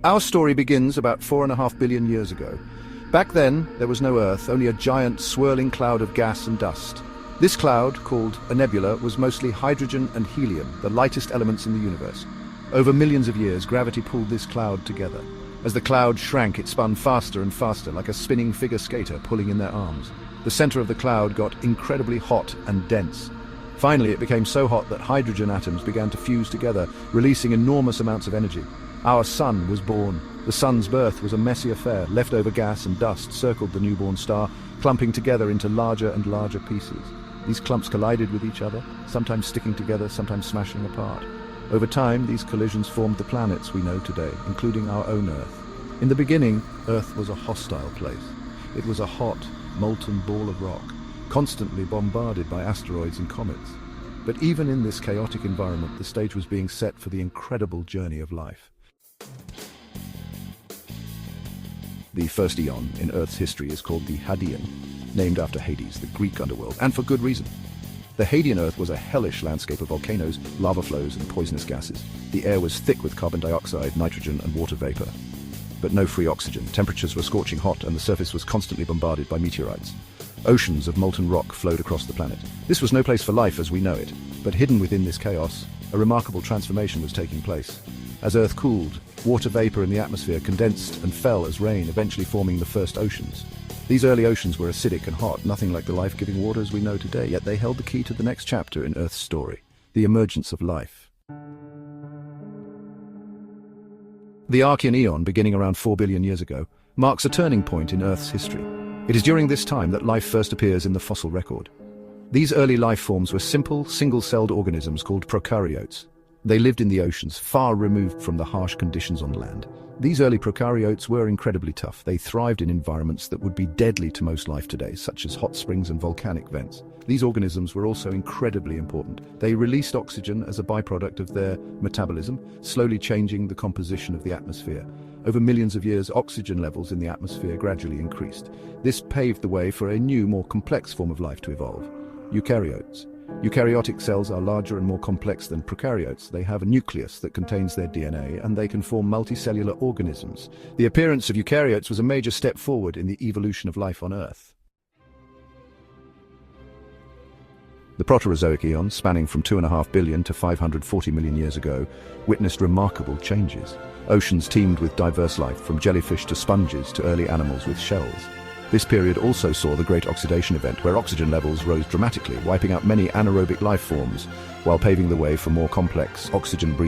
Our story begins about 4.5 billion years ago. Back then, there was no Earth, only a giant swirling cloud of gas and dust. This cloud, called a nebula, was mostly hydrogen and helium, the lightest elements in the universe. Over millions of years, gravity pulled this cloud together. As the cloud shrank, it spun faster and faster, like a spinning figure skater pulling in their arms. The center of the cloud got incredibly hot and dense. Finally, it became so hot that hydrogen atoms began to fuse together, releasing enormous amounts of energy. Our sun was born. The sun's birth was a messy affair. Leftover gas and dust circled the newborn star, clumping together into larger and larger pieces. These clumps collided with each other, sometimes sticking together, sometimes smashing apart. Over time, these collisions formed the planets we know today, including our own Earth. In the beginning, Earth was a hostile place. It was a hot, molten ball of rock, constantly bombarded by asteroids and comets. But even in this chaotic environment, the stage was being set for the incredible journey of life. The first eon in Earth's history is called the Hadean, named after Hades, the Greek underworld, and for good reason. The Hadean Earth was a hellish landscape of volcanoes, lava flows, and poisonous gases. The air was thick with carbon dioxide, nitrogen, and water vapor. But no free oxygen. Temperatures were scorching hot, and the surface was constantly bombarded by meteorites. Oceans of molten rock flowed across the planet. This was no place for life as we know it, but hidden within this chaos, a remarkable transformation was taking place. As Earth cooled, water vapor in the atmosphere condensed and fell as rain, eventually forming the first oceans. These early oceans were acidic and hot, nothing like the life-giving waters we know today, yet they held the key to the next chapter in Earth's story, the emergence of life. The Archean Eon, beginning around 4 billion years ago, marks a turning point in Earth's history. It is during this time that life first appears in the fossil record. These early life forms were simple, single-celled organisms called prokaryotes. They lived in the oceans, far removed from the harsh conditions on land. These early prokaryotes were incredibly tough. They thrived in environments that would be deadly to most life today, such as hot springs and volcanic vents. These organisms were also incredibly important. They released oxygen as a byproduct of their metabolism, slowly changing the composition of the atmosphere. Over millions of years, oxygen levels in the atmosphere gradually increased. This paved the way for a new, more complex form of life to evolve: eukaryotes. Eukaryotic cells are larger and more complex than prokaryotes. They have a nucleus that contains their DNA, and they can form multicellular organisms. The appearance of eukaryotes was a major step forward in the evolution of life on Earth. The Proterozoic Eon, spanning from 2.5 billion to 540 million years ago, witnessed remarkable changes. Oceans teemed with diverse life, from jellyfish to sponges to early animals with shells. This period also saw the Great Oxidation Event, where oxygen levels rose dramatically, wiping out many anaerobic life forms, while paving the way for more complex oxygen-breathing